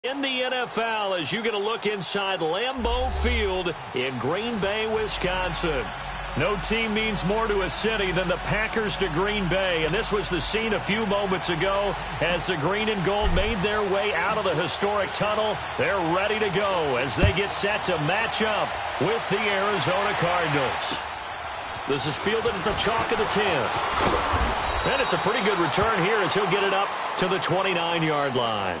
In the NFL, as you get a look inside Lambeau Field in Green Bay, Wisconsin. No team means more to a city than the Packers to Green Bay, and this was the scene a few moments ago as the green and gold made their way out of the historic tunnel. They're ready to go as they get set to match up with the Arizona Cardinals. This is fielded at the chalk of the 10. And it's a pretty good return here as he'll get it up to the 29-yard line.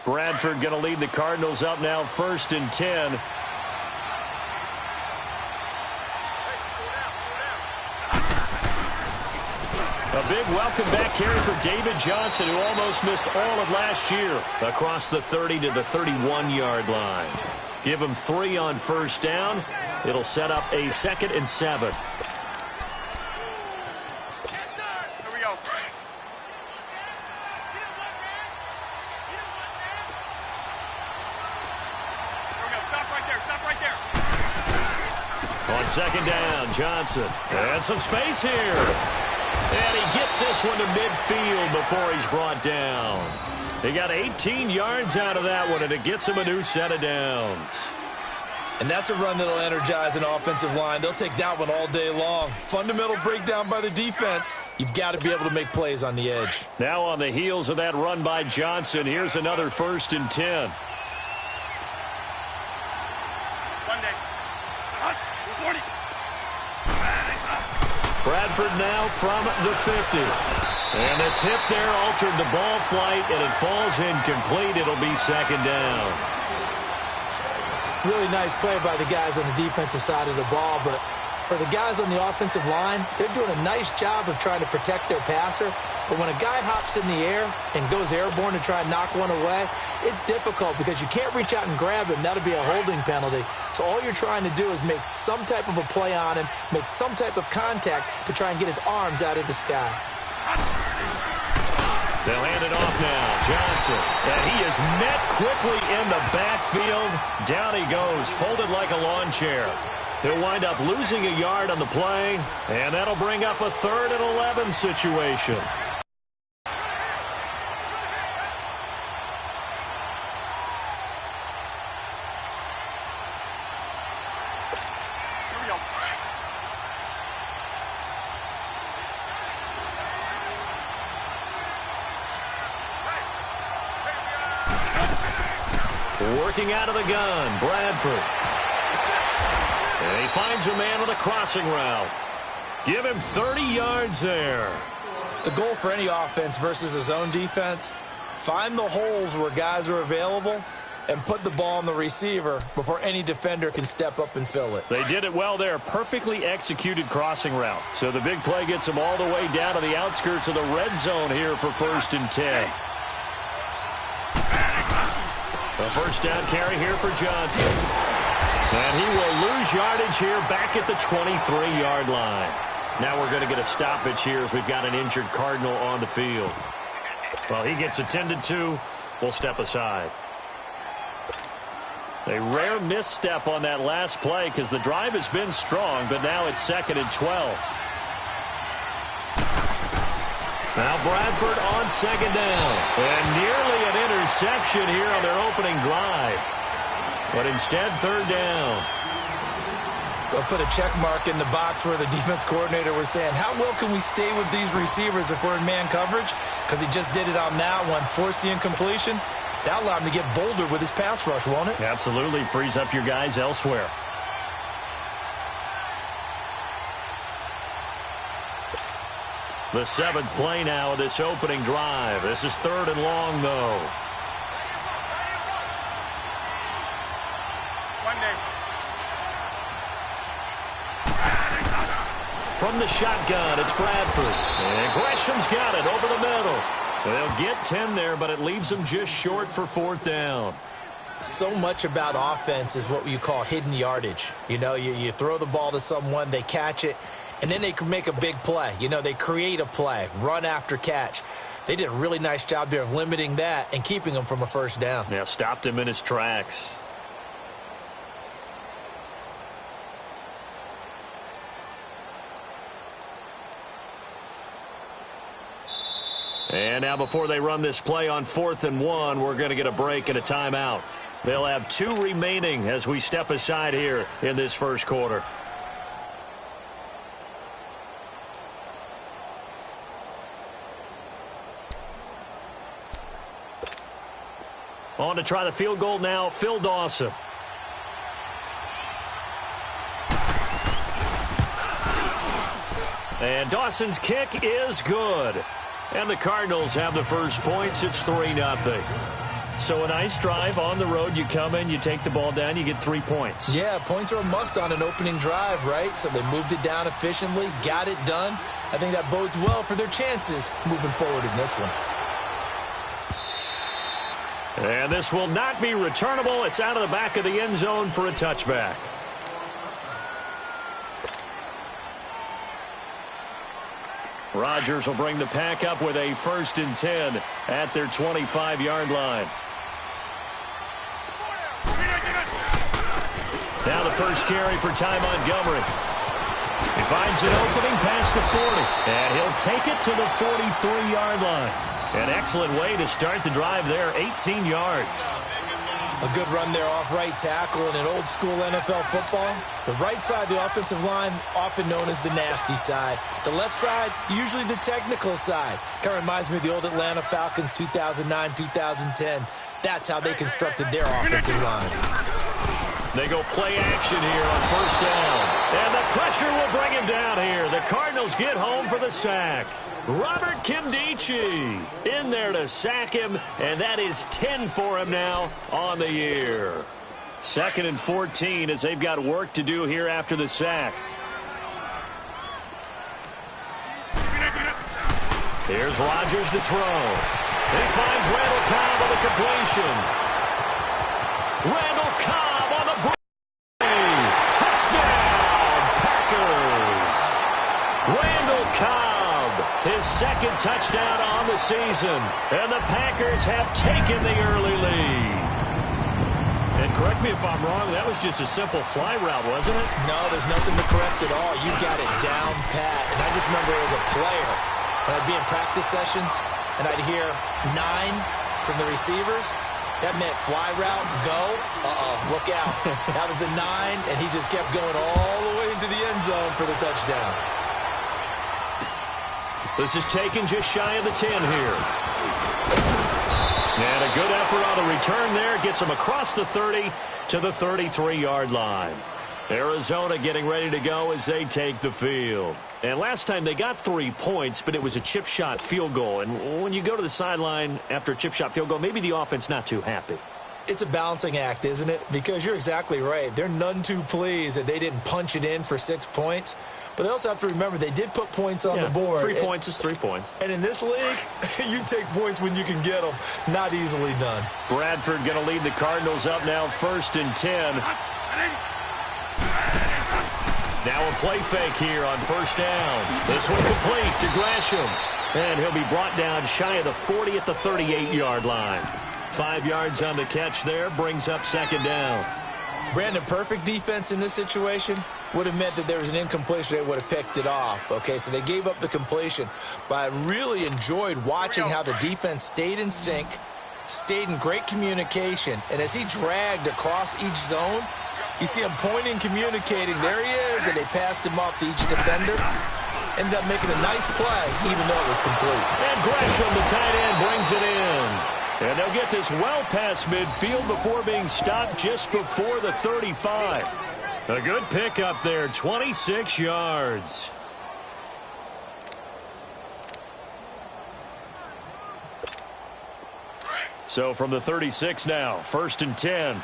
Bradford going to lead the Cardinals up now 1st and 10. A big welcome back carry for David Johnson, who almost missed all of last year across the 30 to the 31-yard line. Give him 3 on 1st down. It'll set up a 2nd and 7. On 2nd down, Johnson. And some space here. And he gets this one to midfield before he's brought down. He got 18 yards out of that one, and it gets him a new set of downs. And that's a run that'll energize an offensive line. They'll take that one all day long. Fundamental breakdown by the defense. You've got to be able to make plays on the edge. Now on the heels of that run by Johnson, here's another 1st and 10. Bradford now from the 50. And the tip there altered the ball flight, and it falls incomplete. It'll be 2nd down. Really nice play by the guys on the defensive side of the ball, but for the guys on the offensive line, they're doing a nice job of trying to protect their passer. But when a guy hops in the air and goes airborne to try and knock one away, it's difficult because you can't reach out and grab him. That'll be a holding penalty. So all you're trying to do is make some type of a play on him, make some type of contact to try and get his arms out of the sky. They'll hand it off now. Johnson. And he is met quickly in the backfield. Down he goes, folded like a lawn chair. He'll wind up losing a yard on the play, and that'll bring up a 3rd and 11 situation. Working out of the gun, Bradford. And he finds a man on a crossing route. Give him 30 yards there. The goal for any offense versus his own defense, find the holes where guys are available and put the ball on the receiver before any defender can step up and fill it. They did it well there. Perfectly executed crossing route. So the big play gets them all the way down to the outskirts of the red zone here for 1st and 10. A 1st down carry here for Johnson. And he will lose yardage here back at the 23-yard line. Now we're going to get a stoppage here as we've got an injured Cardinal on the field. Well, he gets attended to. We'll step aside. A rare misstep on that last play because the drive has been strong, but now it's 2nd and 12. Now Bradford on 2nd down. And nearly an interception here on their opening drive. But instead, 3rd down. They'll put a check mark in the box where the defense coordinator was saying, how well can we stay with these receivers if we're in man coverage? Because he just did it on that one, forced the incompletion. That allowed him to get bolder with his pass rush, won't it? Absolutely. Frees up your guys elsewhere. The 7th play now of this opening drive. This is 3rd and long, though. From the shotgun, it's Bradford. And Gresham's got it over the middle. They'll get 10 there, but it leaves them just short for 4th down. So much about offense is what you call hidden yardage. You know, you throw the ball to someone, they catch it, and then they can make a big play. You know, they create a play, run after catch. They did a really nice job there of limiting that and keeping him from a first down. Yeah, stopped him in his tracks. And now before they run this play on 4th and 1, we're going to get a break and a timeout. They'll have 2 remaining as we step aside here in this first quarter. On to try the field goal now, Phil Dawson. And Dawson's kick is good. And the Cardinals have the first points. It's 3-0. So a nice drive on the road. You come in, you take the ball down, you get 3 points. Yeah, points are a must on an opening drive, right? So they moved it down efficiently, got it done. I think that bodes well for their chances moving forward in this one. And this will not be returnable. It's out of the back of the end zone for a touchback. Rodgers will bring the pack up with a 1st and 10 at their 25-yard line. Now the first carry for Ty Montgomery. He finds an opening past the 40, and he'll take it to the 43-yard line. An excellent way to start the drive there, 18 yards. A good run there off right tackle in an old-school NFL football. The right side of the offensive line, often known as the nasty side. The left side, usually the technical side. Kind of reminds me of the old Atlanta Falcons 2009-2010. That's how they constructed their offensive line. They go play action here on 1st down. And the pressure will bring him down here. The Cardinals get home for the sack. Robert Kimdichie in there to sack him, and that is 10 for him now on the year. 2nd and 14 as they've got work to do here after the sack. Here's Rodgers to throw. He finds Randall Cobb on the completion. Randall Cobb on the break. Touchdown, Packers. Randall Cobb. His 2nd touchdown on the season. And the Packers have taken the early lead. And correct me if I'm wrong, that was just a simple fly route, wasn't it? No, there's nothing to correct at all. You got it down pat. And I just remember as a player, when I'd be in practice sessions, and I'd hear 9 from the receivers, that meant fly route, go, look out. That was the 9, and he just kept going all the way into the end zone for the touchdown. This is taken just shy of the 10 here. And a good effort on the return there. Gets him across the 30 to the 33-yard line. Arizona getting ready to go as they take the field. And last time they got 3 points, but it was a chip shot field goal. And when you go to the sideline after a chip shot field goal, maybe the offense not too happy. It's a balancing act, isn't it? Because you're exactly right. They're none too pleased that they didn't punch it in for 6 points. But they also have to remember they did put points on the board. 3 points is 3 points. And in this league, you take points when you can get them. Not easily done. Bradford going to lead the Cardinals up now 1st and 10. Now a play fake here on 1st down. This one complete to Gresham. And he'll be brought down shy of the 40 at the 38-yard line. 5 yards on the catch there, brings up 2nd down. Brandon, perfect defense in this situation would have meant that there was an incompletion. They would have picked it off. Okay, so they gave up the completion. But I really enjoyed watching how the defense stayed in sync, stayed in great communication. And as he dragged across each zone, you see him pointing, communicating. There he is, and they passed him off to each defender. Ended up making a nice play, even though it was complete. And Gresham, the tight end, brings it in. And they'll get this well past midfield before being stopped just before the 35. A good pickup there, 26 yards. So from the 36 now, 1st and 10.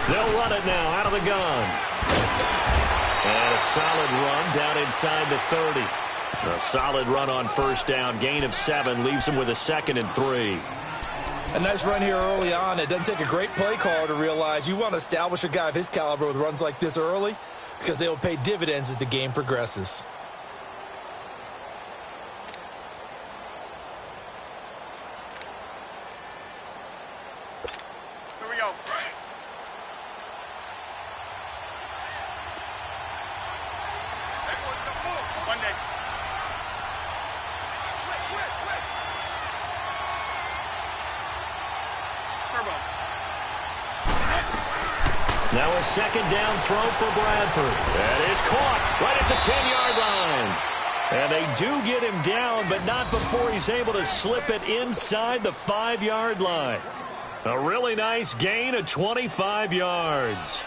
They'll run it now out of the gun. And a solid run down inside the 30. A solid run on 1st down. Gain of 7 leaves him with a 2nd and 3. A nice run here early on. It doesn't take a great play caller to realize you want to establish a guy of his caliber with runs like this early. because they will pay dividends as the game progresses. Here we go. One day. Switch. Turbo. Now a second down throw for Bradford. That is caught right at the 10-yard line. And they do get him down, but not before he's able to slip it inside the 5-yard line. A really nice gain of 25 yards.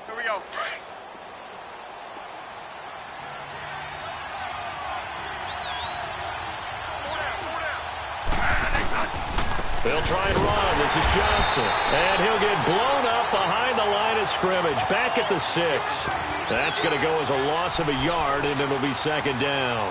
Here we go. They'll try and run. This is Johnson. And he'll get blown up behind the line of scrimmage. Back at the 6. That's going to go as a loss of a yard, and it'll be second down.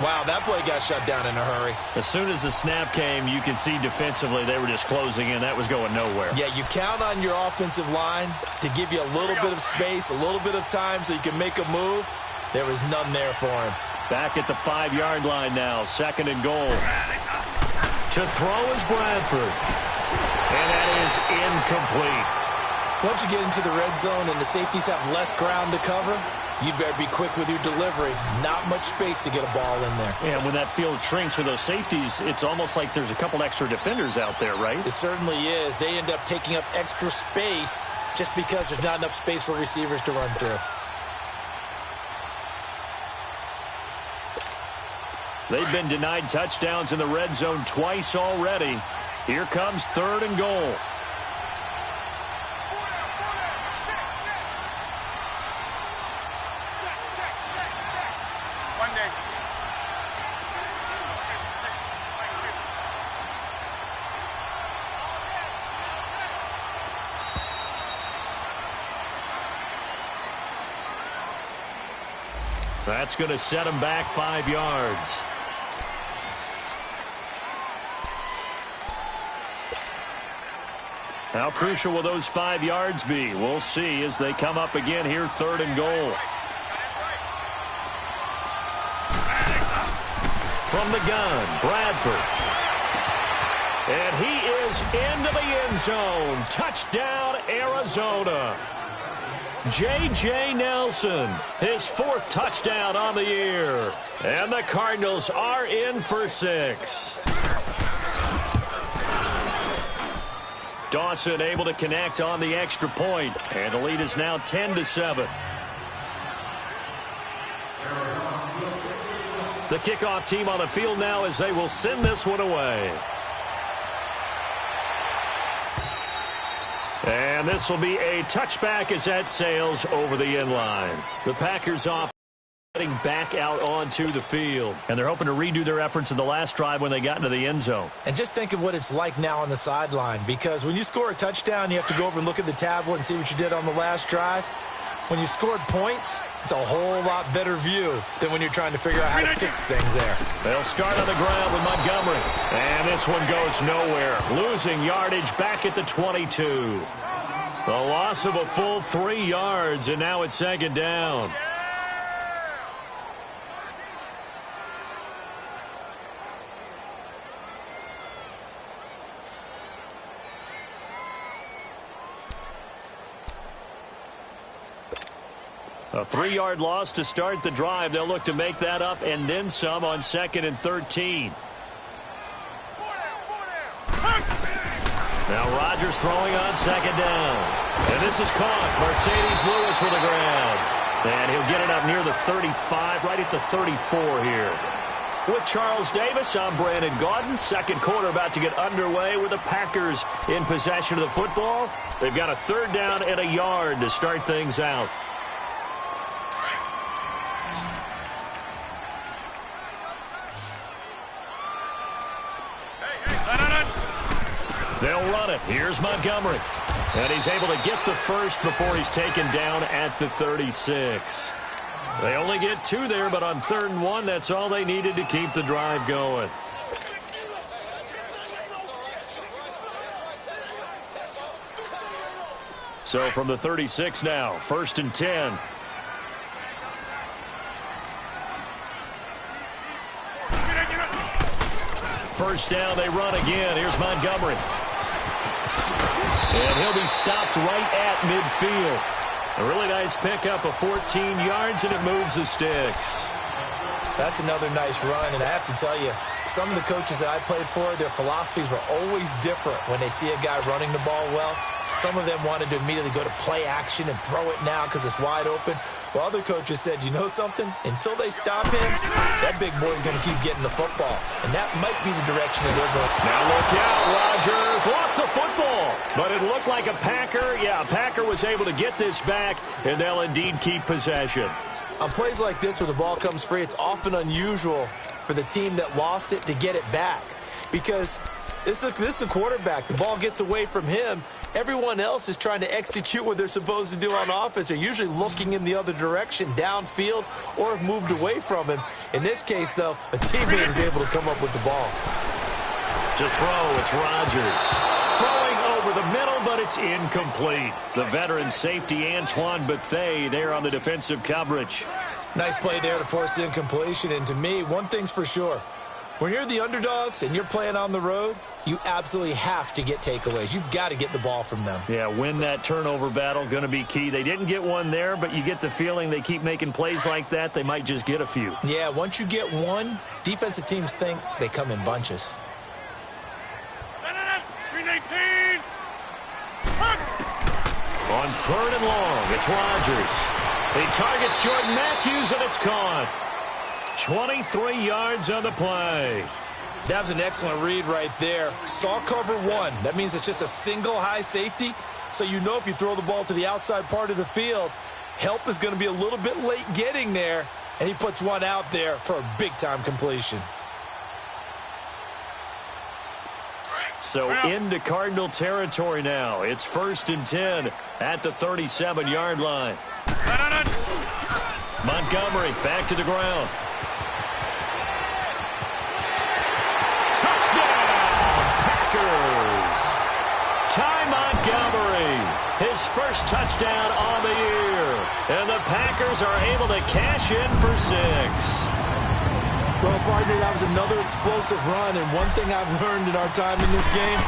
Wow, that play got shut down in a hurry. As soon as the snap came, you could see defensively they were just closing in. That was going nowhere. Yeah, you count on your offensive line to give you a little bit of space, a little bit of time so you can make a move. There was none there for him. Back at the 5-yard line now, second and goal. To throw is Bradford. And that is incomplete. Once you get into the red zone and the safeties have less ground to cover, you better be quick with your delivery. Not much space to get a ball in there. And when that field shrinks with those safeties, it's almost like there's a couple extra defenders out there, right? It certainly is. They end up taking up extra space just because there's not enough space for receivers to run through. They've been denied touchdowns in the red zone twice already. Here comes third and goal. One day. That's going to set him back 5 yards. How crucial will those 5 yards be? We'll see as they come up again here, third and goal. From the gun, Bradford. And he is into the end zone. Touchdown, Arizona. J.J. Nelson, his 4th touchdown on the year. And the Cardinals are in for 6. Dawson able to connect on the extra point, and the lead is now 10-7. The kickoff team on the field now as they will send this one away. And this will be a touchback as that sails over the end line. The Packers off. Getting back out onto the field. And they're hoping to redo their efforts in the last drive when they got into the end zone. And just think of what it's like now on the sideline, because when you score a touchdown, you have to go over and look at the tablet and see what you did on the last drive. When you scored points, it's a whole lot better view than when you're trying to figure out how to fix things there. They'll start on the ground with Montgomery. And this one goes nowhere. Losing yardage back at the 22. The loss of a full 3 yards, and now it's second down. A 3-yard loss to start the drive. They'll look to make that up and then some on 2nd and 13. Now Rodgers throwing on 2nd down. And this is caught. Mercedes Lewis with the ground. And he'll get it up near the 35, right at the 34 here. With Charles Davis, I'm Brandon Gaudin. Second quarter about to get underway with the Packers in possession of the football. They've got a 3rd down and a yard to start things out. They'll run it. Here's Montgomery. And he's able to get the first before he's taken down at the 36. They only get 2 there, but on 3rd and 1, that's all they needed to keep the drive going. So from the 36 now, 1st and 10. First down, they run again. Here's Montgomery. And he'll be stopped right at midfield. A really nice pickup of 14 yards, and it moves the sticks. That's another nice run, and I have to tell you, some of the coaches that I played for, their philosophies were always different when they see a guy running the ball well. Some of them wanted to immediately go to play action and throw it now because it's wide open. While other coaches said, you know something? Until they stop him, that big boy's going to keep getting the football. And that might be the direction that they're going. Now look out, Rodgers lost the football. But it looked like a Packer. Yeah, a Packer was able to get this back, and they'll indeed keep possession. On plays like this where the ball comes free, it's often unusual for the team that lost it to get it back. Because this is a quarterback. The ball gets away from him. Everyone else is trying to execute what they're supposed to do on offense. They're usually looking in the other direction, downfield, or have moved away from him. In this case, though, a teammate is able to come up with the ball. To throw, it's Rodgers. Throwing over the middle, but it's incomplete. The veteran safety, Antoine Bethea, there on the defensive coverage. Nice play there to force the incompletion. And to me, one thing's for sure. When you're the underdogs and you're playing on the road, you absolutely have to get takeaways. You've got to get the ball from them. Yeah, win that turnover battle, going to be key. They didn't get one there, but you get the feeling they keep making plays like that, they might just get a few. Yeah, once you get one, defensive teams think they come in bunches. 319. On 3rd and long, it's Rodgers. He targets Jordan Matthews, and it's caught. 23 yards on the play. That was an excellent read right there. Saw cover 1. That means it's just a single high safety. So you know if you throw the ball to the outside part of the field, help is going to be a little bit late getting there. And he puts one out there for a big-time completion. So into Cardinal territory now. It's 1st and 10 at the 37-yard line. Montgomery back to the ground. Packers. Ty Montgomery, his first touchdown on the year. And the Packers are able to cash in for 6. Well, partner, that was another explosive run. And one thing I've learned in our time in this game,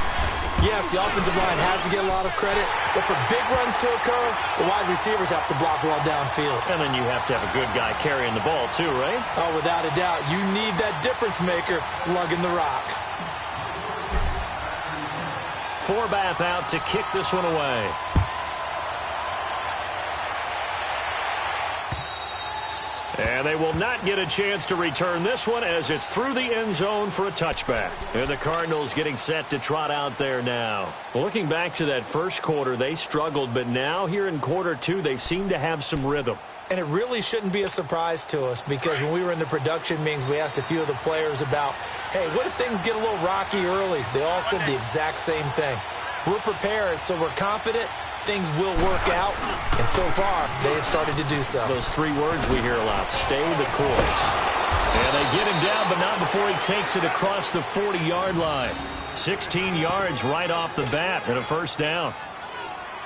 yes, the offensive line has to get a lot of credit. But for big runs to occur, the wide receivers have to block well downfield. And then you have to have a good guy carrying the ball too, right? Oh, without a doubt. You need that difference maker lugging the rock. Forbath out to kick this one away. And they will not get a chance to return this one as it's through the end zone for a touchback. And the Cardinals getting set to trot out there now. Well, looking back to that first quarter, they struggled, but now here in quarter 2, they seem to have some rhythm. And it really shouldn't be a surprise to us because when we were in the production meetings, we asked a few of the players about, hey, what if things get a little rocky early? They all said the exact same thing. We're prepared, so we're confident things will work out. And so far, they have started to do so. Those 3 words we hear a lot, stay the course. And they get him down, but not before he takes it across the 40-yard line. 16 yards right off the bat and a first down.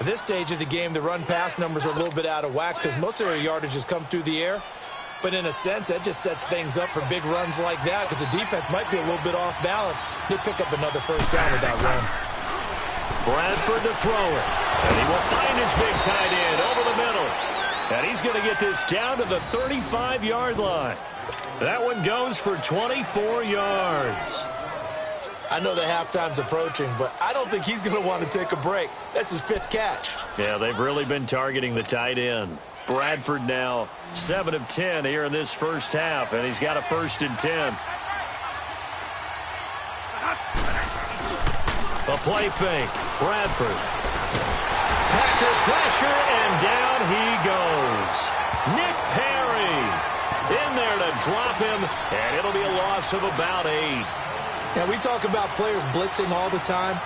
At this stage of the game, the run-pass numbers are a little bit out of whack because most of their yardage has come through the air. But in a sense, that just sets things up for big runs like that because the defense might be a little bit off balance. They pick up another first down with that run. Bradford to throw it. And he will find his big tight end over the middle. And he's going to get this down to the 35-yard line. That one goes for 24 yards. I know the halftime's approaching, but I don't think he's going to want to take a break. That's his 5th catch. Yeah, they've really been targeting the tight end. Bradford now 7 of 10 here in this first half, and he's got a 1st and 10. A play fake. Bradford. Packer pressure, and down he goes. Nick Perry in there to drop him, and it'll be a loss of about 8. Now, we talk about players blitzing all the time.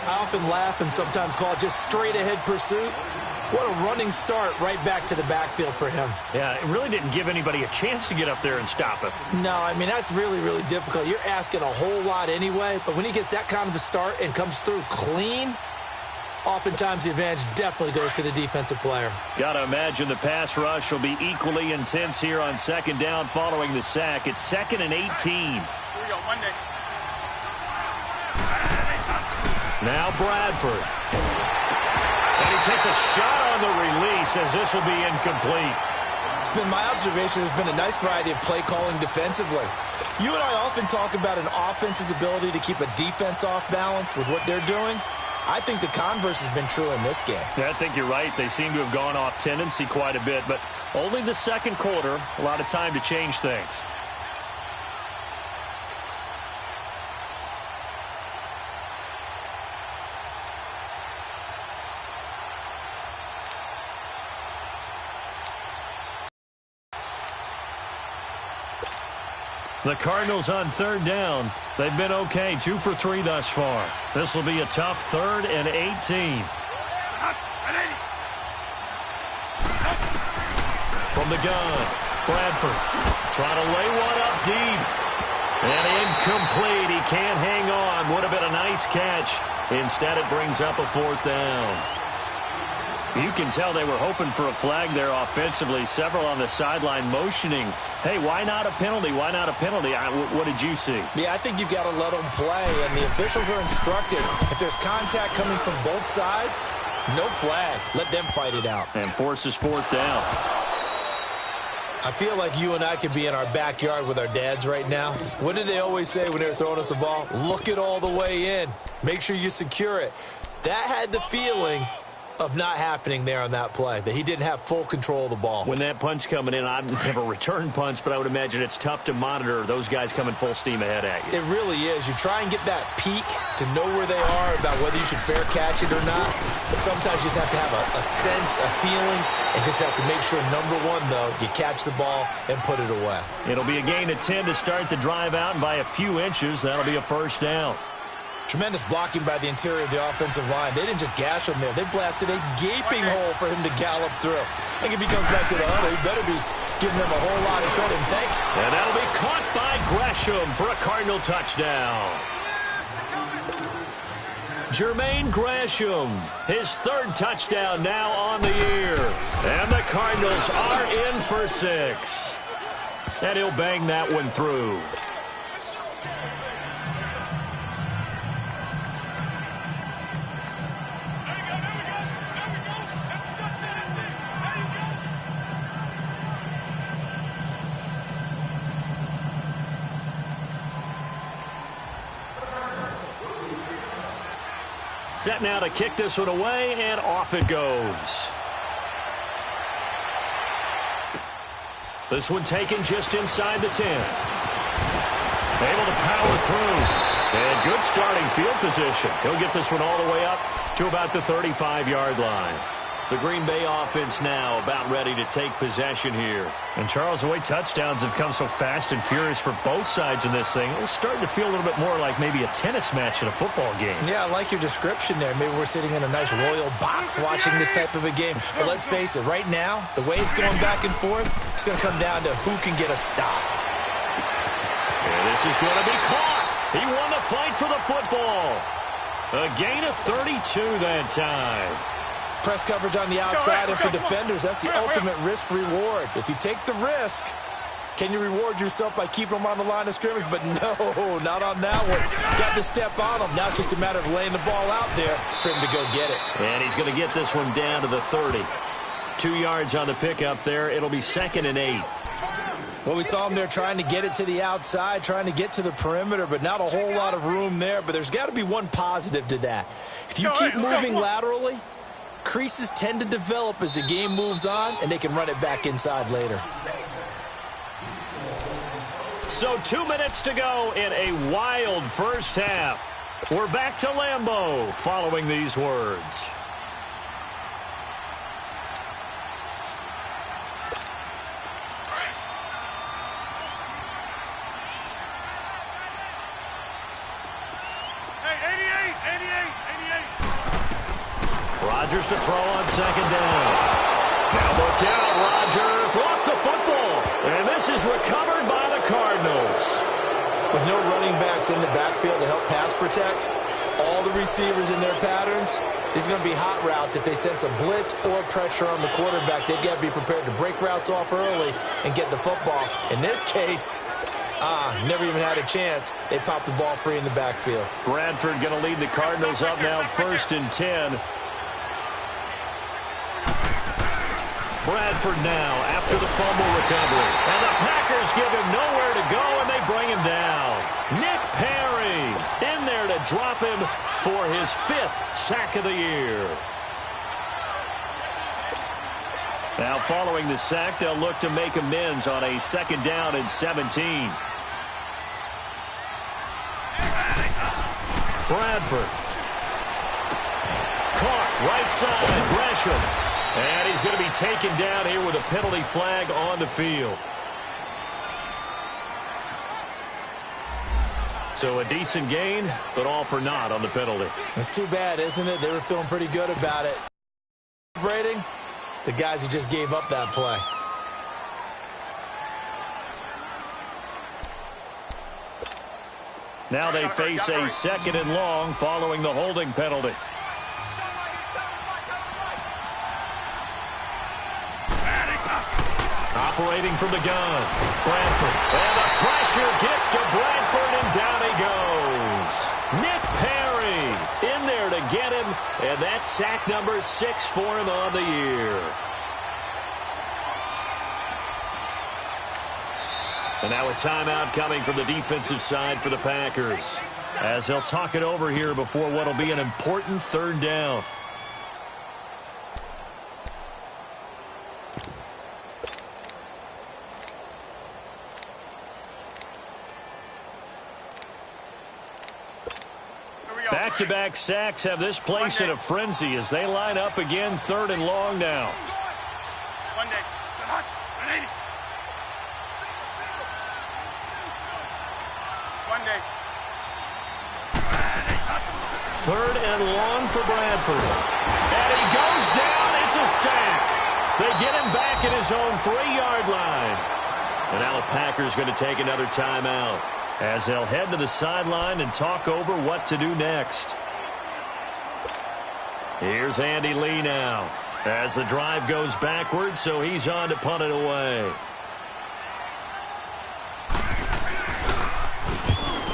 I often laugh and sometimes call it just straight-ahead pursuit. What a running start right back to the backfield for him. Yeah, it really didn't give anybody a chance to get up there and stop him. No, I mean, that's really, really difficult. You're asking a whole lot anyway, but when he gets that kind of a start and comes through clean, oftentimes the advantage definitely goes to the defensive player. Got to imagine the pass rush will be equally intense here on second down following the sack. It's 2nd and 18. Here we go, Monday. Now Bradford. And he takes a shot on the release as this will be incomplete. It's been my observation there's been a nice variety of play calling defensively. You and I often talk about an offense's ability to keep a defense off balance with what they're doing. I think the converse has been true in this game. Yeah, I think you're right. They seem to have gone off tendency quite a bit, but only the second quarter, a lot of time to change things. The Cardinals on third down. They've been okay, 2 for 3 thus far. This will be a tough 3rd and 18. From the gun, Bradford trying to lay one up deep. And incomplete. He can't hang on. Would have been a nice catch. Instead, it brings up a 4th down. You can tell they were hoping for a flag there offensively. Several on the sideline motioning, hey, why not a penalty? Why not a penalty? What did you see? Yeah, I think you've got to let them play, and the officials are instructed. If there's contact coming from both sides, no flag. Let them fight it out. And forces 4th down. I feel like you and I could be in our backyard with our dads right now. What did they always say when they were throwing us the ball? Look it all the way in. Make sure you secure it. That had the feeling of not happening there on that play, that he didn't have full control of the ball. When that punch coming in, I've never returned punch, but I would imagine it's tough to monitor those guys coming full steam ahead at you. It really is. You try and get that peek to know where they are, about whether you should fair catch it or not. But sometimes you just have to have a sense, a feeling, and just have to make sure, number one, though, you catch the ball and put it away. It'll be a gain of 10 to start the drive out, and by a few inches, that'll be a 1st down. Tremendous blocking by the interior of the offensive line. They didn't just gash him there. They blasted a gaping hole for him to gallop through. I think if he comes back to the huddle, he better be giving them a whole lot of credit. And that'll be caught by Gresham for a Cardinal touchdown. Jermaine Gresham, his 3rd touchdown now on the year. And the Cardinals are in for 6. And he'll bang that one through. Set now to kick this one away, and off it goes. This one taken just inside the 10. Able to power through. And good starting field position. He'll get this one all the way up to about the 35-yard line. The Green Bay offense now about ready to take possession here. And Charles, the way touchdowns have come so fast and furious for both sides in this thing, it's starting to feel a little bit more like maybe a tennis match in a football game. Yeah, I like your description there. Maybe we're sitting in a nice royal box watching this type of a game. But let's face it, right now, the way it's going back and forth, it's going to come down to who can get a stop. And this is going to be caught. He won the fight for the football. A gain of 32 that time. Press coverage on the outside, and for defenders, that's the ultimate risk-reward. If you take the risk, can you reward yourself by keeping them on the line of scrimmage? But no, not on that one. Got to step on them. Now it's just a matter of laying the ball out there for him to go get it. And he's going to get this one down to the 30. 2 yards on the pickup there. It'll be 2nd and 8. Well, we saw him there trying to get it to the outside, trying to get to the perimeter, but not a whole lot of room there. But there's got to be one positive to that. If you keep moving laterally, creases tend to develop as the game moves on, and they can run it back inside later. So 2 minutes to go in a wild first half. We're back to Lambeau following these words. Rodgers to throw on second down. Now look out. Rodgers lost the football. And this is recovered by the Cardinals. With no running backs in the backfield to help pass protect, all the receivers in their patterns, these are going to be hot routes. If they sense a blitz or pressure on the quarterback, they've got to be prepared to break routes off early and get the football. In this case, never even had a chance. They popped the ball free in the backfield. Bradford going to lead the Cardinals up now 1st and 10. Bradford now after the fumble recovery. And the Packers give him nowhere to go, and they bring him down. Nick Perry in there to drop him for his 5th sack of the year. Now following the sack, they'll look to make amends on a 2nd down and 17. Bradford. Caught right side, Gresham. And he's going to be taken down here with a penalty flag on the field. So a decent gain, but all for naught on the penalty. It's too bad, isn't it? They were feeling pretty good about it. Celebrating the guys who just gave up that play. Now they face a 2nd and long following the holding penalty. Operating from the gun, Bradford. And the pressure gets to Bradford, and down he goes. Nick Perry in there to get him, and that's sack number 6 for him on the year. And now a timeout coming from the defensive side for the Packers, as they'll talk it over here before what will be an important 3rd down. Back-to-back sacks have this place in a frenzy as they line up again 3rd and long now. Third and long for Bradford. And he goes down. It's a sack. They get him back at his own 3-yard line. And now the Packers going to take another timeout, as they'll head to the sideline and talk over what to do next. Here's Andy Lee now, as the drive goes backwards, so he's on to punt it away.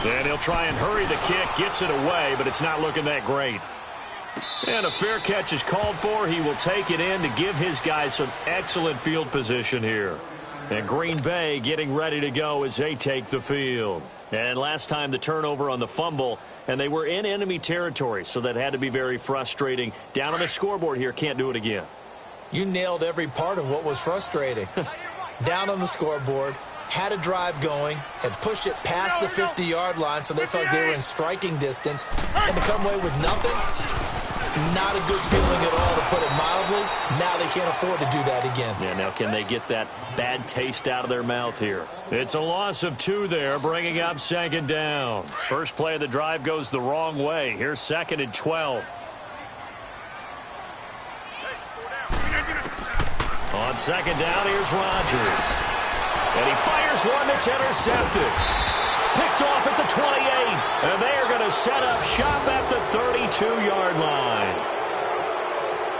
And he'll try and hurry the kick, gets it away, but it's not looking that great. And a fair catch is called for. He will take it in to give his guys some excellent field position here. And Green Bay getting ready to go as they take the field. And last time the turnover on the fumble, and they were in enemy territory, so that had to be very frustrating. Down on the scoreboard here, can't do it again. You nailed every part of what was frustrating. Down on the scoreboard, had a drive going, had pushed it past the 50-yard line, so they felt like they were in striking distance, and to come away with nothing, not a good feeling at all, to put it mildly. Now they can't afford to do that again. Yeah, now can they get that bad taste out of their mouth here? It's a loss of 2 there, bringing up 2nd down. First play of the drive goes the wrong way. Here's 2nd and 12. On 2nd down, here's Rodgers. And he fires one that's intercepted. Picked off at the 28. And they are going to set up shop at the 32-yard line.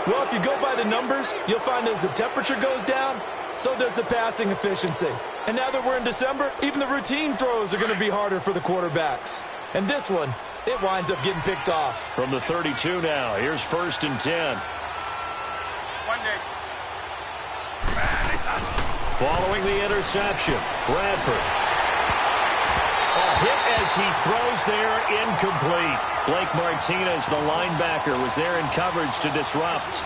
Well, if you go by the numbers, you'll find as the temperature goes down, so does the passing efficiency. And now that we're in December, even the routine throws are going to be harder for the quarterbacks. And this one, it winds up getting picked off. From the 32 now, here's 1st and 10. Following the interception, Bradford. A hit as he throws there, incomplete. Blake Martinez, the linebacker, was there in coverage to disrupt.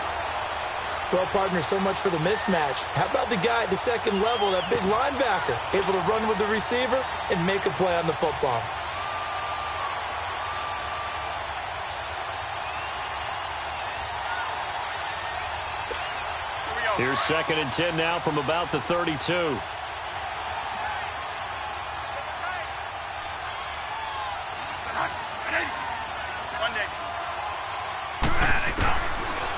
Well, partner, so much for the mismatch. How about the guy at the 2nd level, that big linebacker, able to run with the receiver and make a play on the football? Here's 2nd and 10 now from about the 32.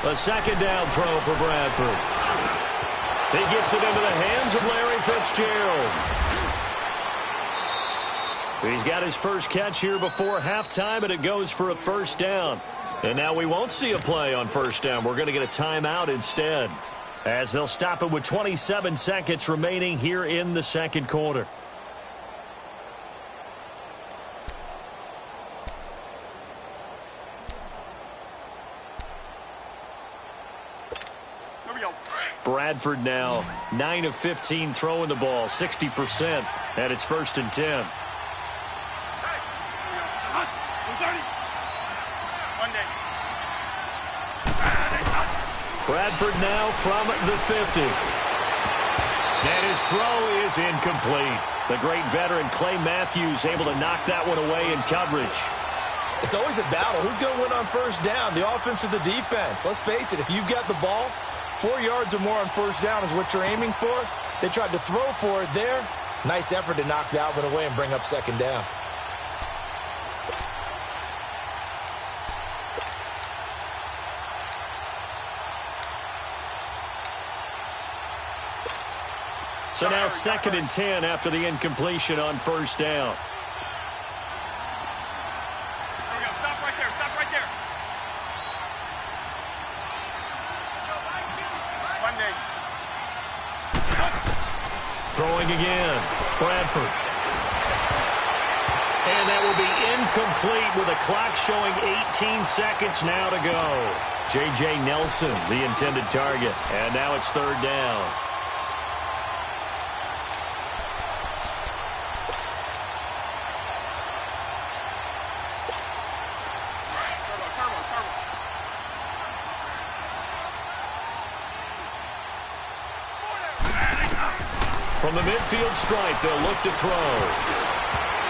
A second down throw for Bradford. He gets it into the hands of Larry Fitzgerald. He's got his first catch here before halftime, and it goes for a first down. And now we won't see a play on first down. We're going to get a timeout instead, as they'll stop it with 27 seconds remaining here in the second quarter. Bradford now 9 of 15 throwing the ball, 60%, and it's 1st and 10. Bradford now from the 50. And his throw is incomplete. The great veteran Clay Matthews able to knock that one away in coverage. It's always a battle. Who's going to win on first down, the offense or the defense? Let's face it, if you've got the ball, 4 yards or more on first down is what you're aiming for. They tried to throw for it there. Nice effort to knock that one away and bring up second down. So now 2nd and 10 after the incompletion on first down. There we go. Stop right there. Stop right there. Monday. Throwing again. Bradford. And that will be incomplete with a clock showing 18 seconds now to go. J.J. Nelson, the intended target. And now it's 3rd down. From the midfield stripe, they'll look to throw.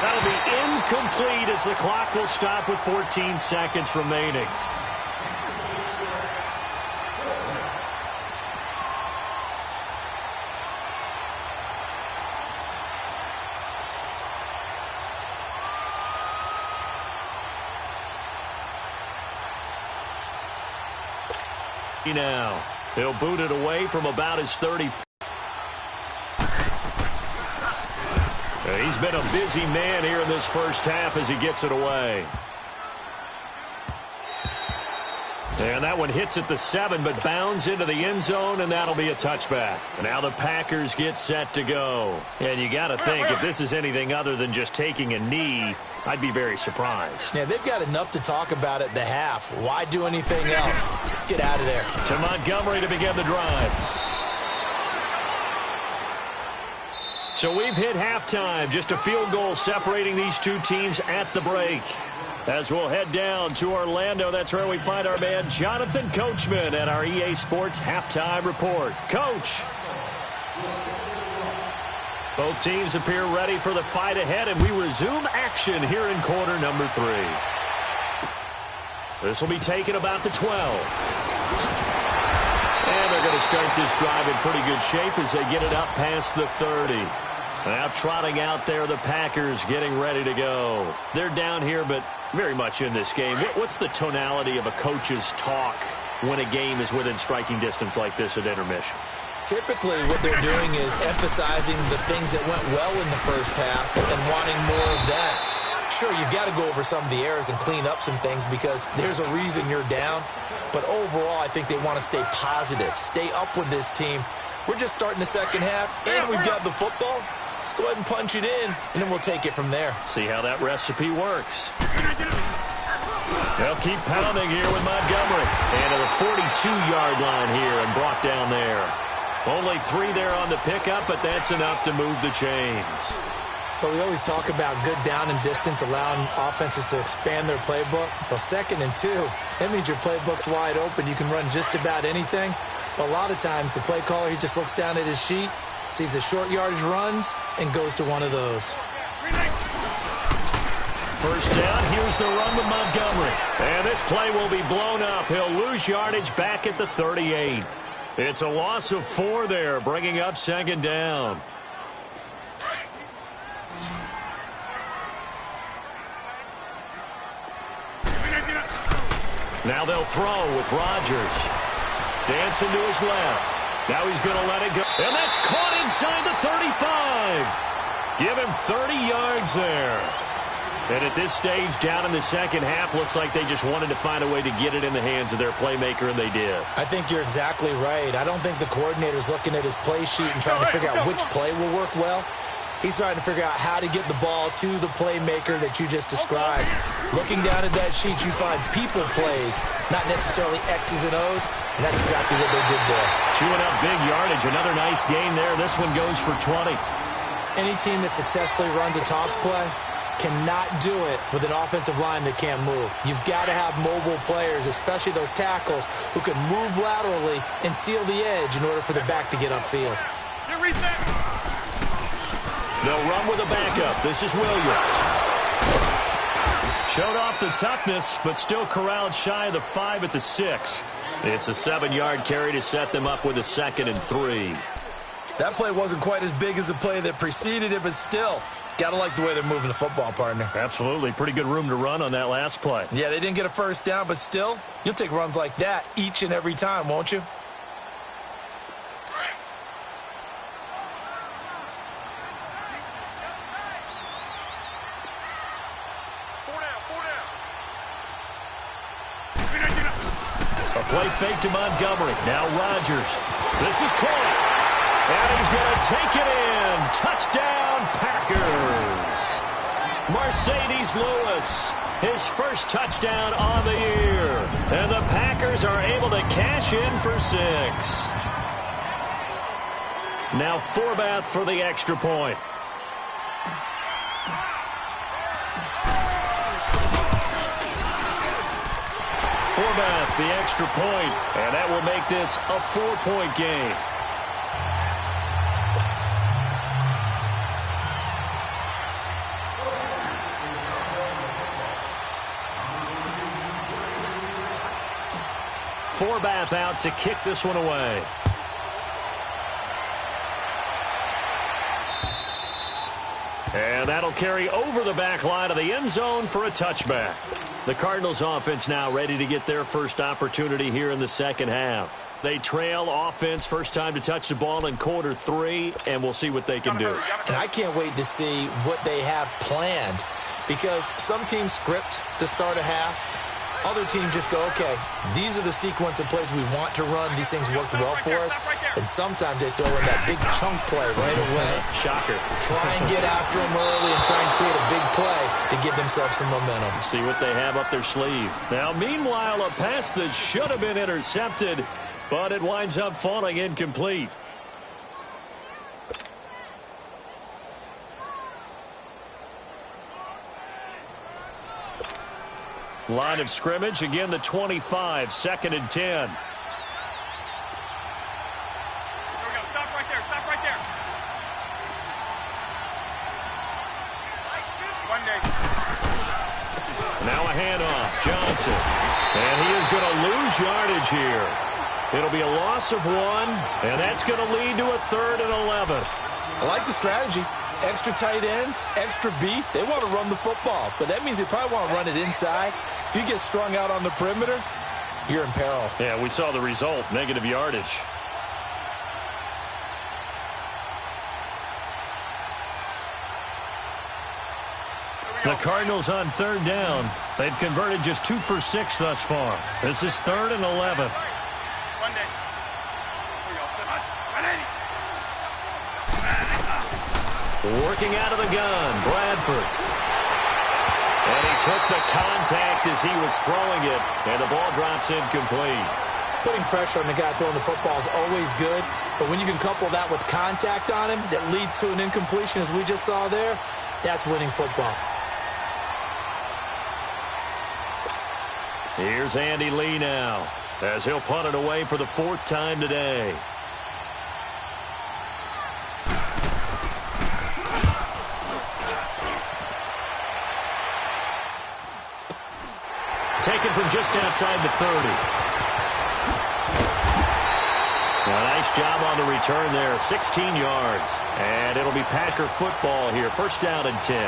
That'll be incomplete as the clock will stop with 14 seconds remaining. Now, he'll boot it away from about his 30. He's been a busy man here in this first half as he gets it away. And that one hits at the 7, but bounds into the end zone, and that'll be a touchback. Now the Packers get set to go. And you got to think, if this is anything other than just taking a knee, I'd be very surprised. Yeah, they've got enough to talk about at the half. Why do anything else? Just get out of there. To Montgomery to begin the drive. So we've hit halftime. Just a field goal separating these two teams at the break. As we'll head down to Orlando, that's where we find our man Jonathan Coachman at our EA Sports Halftime Report. Coach. Both teams appear ready for the fight ahead, and we resume action here in quarter number 3. This will be taken about the 12. And they're going to start this drive in pretty good shape as they get it up past the 30. Now trotting out there, the Packers getting ready to go. They're down here, but very much in this game. What's the tonality of a coach's talk when a game is within striking distance like this at intermission? Typically, what they're doing is emphasizing the things that went well in the first half and wanting more of that. Sure, you've got to go over some of the errors and clean up some things because there's a reason you're down. But overall, I think they want to stay positive, stay up with this team. We're just starting the second half, and we've got the football. Let's go ahead and punch it in, and then we'll take it from there. See how that recipe works. They'll keep pounding here with Montgomery. And to the 42-yard line here and brought down there. Only 3 there on the pickup, but that's enough to move the chains. But we always talk about good down and distance, allowing offenses to expand their playbook. Well, 2nd and 2, that means your playbook's wide open. You can run just about anything. But a lot of times, the play caller, he just looks down at his sheet, sees the short yardage runs, and goes to one of those. First down, here's the run with Montgomery. And this play will be blown up. He'll lose yardage back at the 38. It's a loss of 4 there, bringing up 2nd down. Now they'll throw with Rodgers. Dancing to his left. Now he's going to let it go. And that's caught inside the 35. Give him 30 yards there. And at this stage, down in the second half, looks like they just wanted to find a way to get it in the hands of their playmaker, and they did. I think you're exactly right. I don't think the coordinator's looking at his play sheet and trying to figure out which play will work well. He's trying to figure out how to get the ball to the playmaker that you just described. Looking down at that sheet, you find people plays, not necessarily X's and O's, and that's exactly what they did there. Chewing up big yardage. Another nice gain there. This one goes for 20. Any team that successfully runs a toss play cannot do it with an offensive line that can't move. You've got to have mobile players, especially those tackles, who can move laterally and seal the edge in order for the back to get upfield. They'll run with a backup. This is Williams. Showed off the toughness, but still corralled shy of the 5 at the 6. It's a 7-yard carry to set them up with a 2nd and 3. That play wasn't quite as big as the play that preceded it, but still, got to like the way they're moving the football, partner. Absolutely. Pretty good room to run on that last play. Yeah, they didn't get a first down, but still, you'll take runs like that each and every time, won't you? A play fake to Montgomery. Now Rodgers. This is caught. And he's going to take it in. Touchdown, Packers. Mercedes Lewis, his first touchdown on the year. And the Packers are able to cash in for 6. Now Forbath for the extra point. Forbath, the extra point, and that will make this a 4-point game. Forbath out to kick this one away. And that'll carry over the back line of the end zone for a touchback. The Cardinals offense now ready to get their first opportunity here in the second half. They trail offense first time to touch the ball in quarter 3, and we'll see what they can do. And I can't wait to see what they have planned, because some teams script to start a half. Other teams just go, okay, these are the sequence of plays we want to run. These things worked well for us. And sometimes they throw in that big chunk play right away. Shocker. Try and get after them early and try and create a big play to give themselves some momentum. See what they have up their sleeve. Now, meanwhile, a pass that should have been intercepted, but it winds up falling incomplete. Line of scrimmage, again the 25, 2nd and 10. Here we go. Stop right there. Stop right there. One day. Now a handoff. Johnson. And he is going to lose yardage here. It'll be a loss of 1, and that's going to lead to a 3rd and 11. I like the strategy. Extra tight ends, extra beef. They want to run the football, but that means they probably want to run it inside. If you get strung out on the perimeter, you're in peril. Yeah, we saw the result, negative yardage. The Cardinals on 3rd down. They've converted just 2 for 6 thus far. This is 3rd and 11. One day. Here we go. Working out of the gun, Bradford. And he took the contact as he was throwing it, and the ball drops incomplete. Putting pressure on the guy throwing the football is always good, but when you can couple that with contact on him that leads to an incompletion, as we just saw there, that's winning football. Here's Andy Lee now, as he'll punt it away for the 4th time today. Taken from just outside the 30. A nice job on the return there, 16 yards. And it'll be Packer football here, 1st down and 10.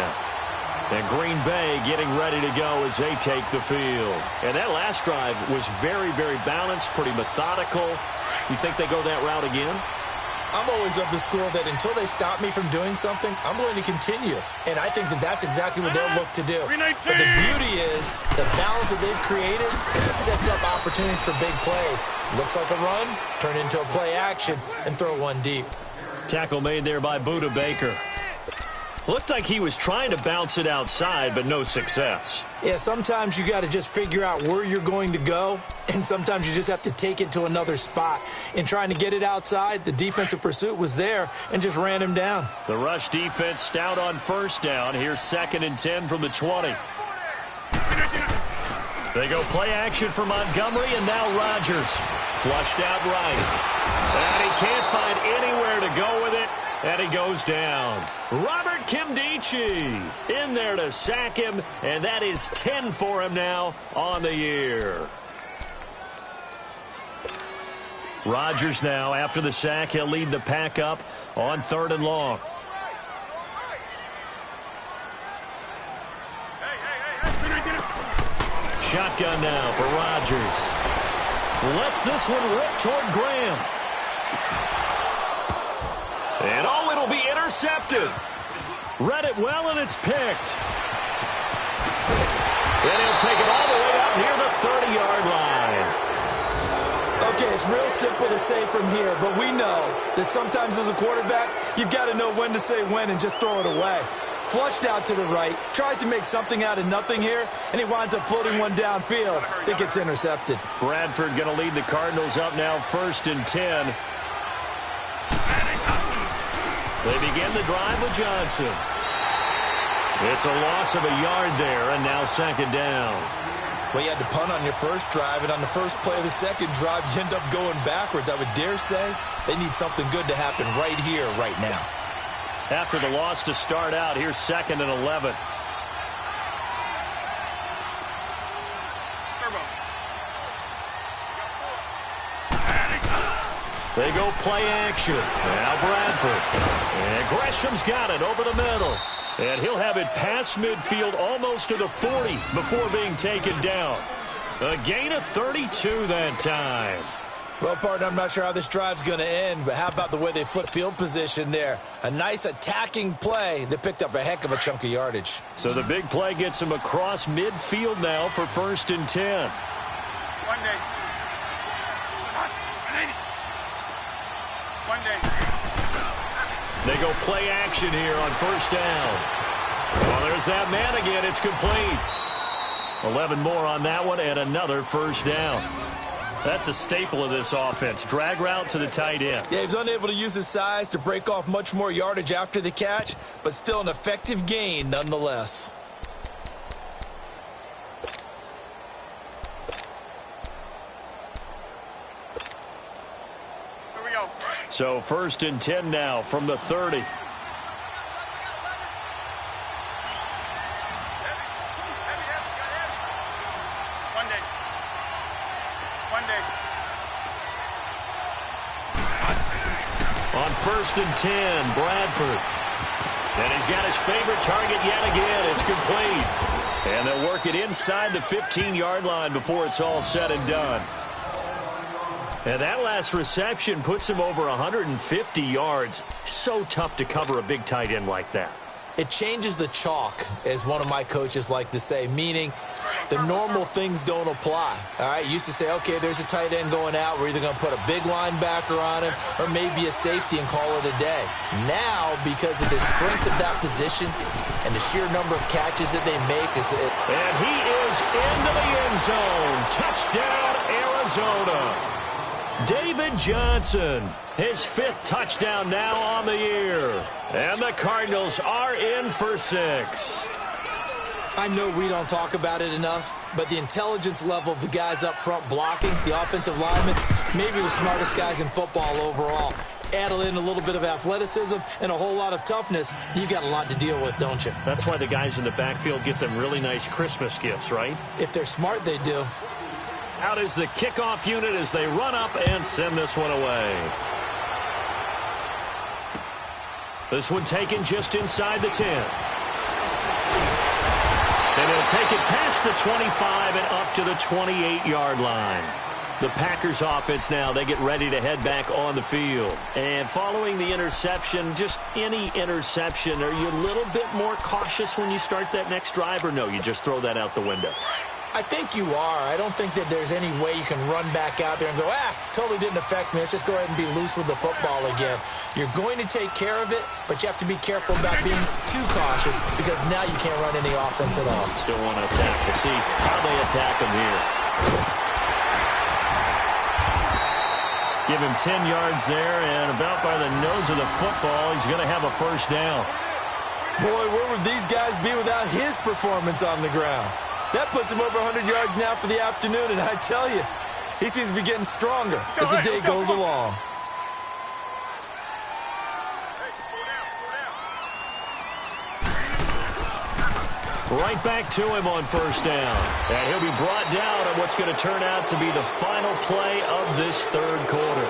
And Green Bay getting ready to go as they take the field. And that last drive was very, very balanced, pretty methodical. You think they go that route again? I'm always of the school that until they stop me from doing something, I'm going to continue. And I think that that's exactly what they'll look to do. But the beauty is the balance that they've created sets up opportunities for big plays. Looks like a run, turn into a play action, and throw one deep. Tackle made there by Budda Baker. Looked like he was trying to bounce it outside, but no success. Yeah, sometimes you got to just figure out where you're going to go, and sometimes you just have to take it to another spot. In trying to get it outside, the defensive pursuit was there and just ran him down. The rush defense stout on first down. Here's 2nd and 10 from the 20. They go play action for Montgomery, and now Rodgers. Flushed out right. And he can't find anywhere to go with it. And he goes down. Robert Kimdichie in there to sack him, and that is 10 for him now on the year. Rodgers now, after the sack, he'll lead the pack up on 3rd and long. Shotgun now for Rodgers. Lets this one rip toward Graham. And oh, it'll be intercepted. Read it well, and it's picked. And he'll take it all the way up near the 30-yard line. Okay, it's real simple to say from here, but we know that sometimes as a quarterback, you've got to know when to say when and just throw it away. Flushed out to the right, tries to make something out of nothing here, and he winds up floating one downfield that gets intercepted. Bradford going to lead the Cardinals up now 1st and 10. They begin the drive with Johnson. It's a loss of a yard there, and now 2nd down. Well, you had to punt on your first drive, and on the first play of the second drive, you end up going backwards. I would dare say they need something good to happen right here, right now. After the loss to start out, here's 2nd and 11. They go play action. Now Bradford. And Gresham's got it over the middle. And he'll have it past midfield almost to the 40 before being taken down. A gain of 32 that time. Well, partner, I'm not sure how this drive's going to end, but how about the way they flip field position there? A nice attacking play that picked up a heck of a chunk of yardage. So the big play gets him across midfield now for 1st and 10. One day. One day. They go play action here on 1st down. Well, there's that man again. It's complete. 11 more on that one and another 1st down. That's a staple of this offense. Drag route to the tight end. Yeah, he was unable to use his size to break off much more yardage after the catch, but still an effective gain nonetheless. Here we go. So 1st and 10 now from the 30. On 1st and 10, Bradford. And he's got his favorite target yet again. It's complete. And they'll work it inside the 15-yard line before it's all said and done. And that last reception puts him over 150 yards. So tough to cover a big tight end like that. It changes the chalk, as one of my coaches like to say, meaning the normal things don't apply. All right, used to say, okay, there's a tight end going out. We're either going to put a big linebacker on him or maybe a safety and call it a day. Now, because of the strength of that position and the sheer number of catches that they make. And he is into the end zone. Touchdown, Arizona. David Johnson, his 5th touchdown now on the year. And the Cardinals are in for 6. I know we don't talk about it enough, but the intelligence level of the guys up front blocking, the offensive linemen, maybe the smartest guys in football overall. Add in a little bit of athleticism and a whole lot of toughness, you've got a lot to deal with, don't you? That's why the guys in the backfield get them really nice Christmas gifts, right? If they're smart, they do. Out is the kickoff unit as they run up and send this one away. This one taken just inside the 10. And he'll take it past the 25 and up to the 28-yard line. The Packers offense now, they get ready to head back on the field. And following the interception, just any interception, are you a little bit more cautious when you start that next drive, or no, you just throw that out the window? I think you are. I don't think that there's any way you can run back out there and go, totally didn't affect me. Let's just go ahead and be loose with the football again. You're going to take care of it, but you have to be careful about being too cautious because now you can't run any offense at all. Still want to attack. We'll see how they attack him here. Give him 10 yards there, and about by the nose of the football, he's going to have a first down. Boy, where would these guys be without his performance on the ground? That puts him over 100 yards now for the afternoon, and I tell you, he seems to be getting stronger as the day goes along. Right back to him on first down. And he'll be brought down on what's going to turn out to be the final play of this third quarter.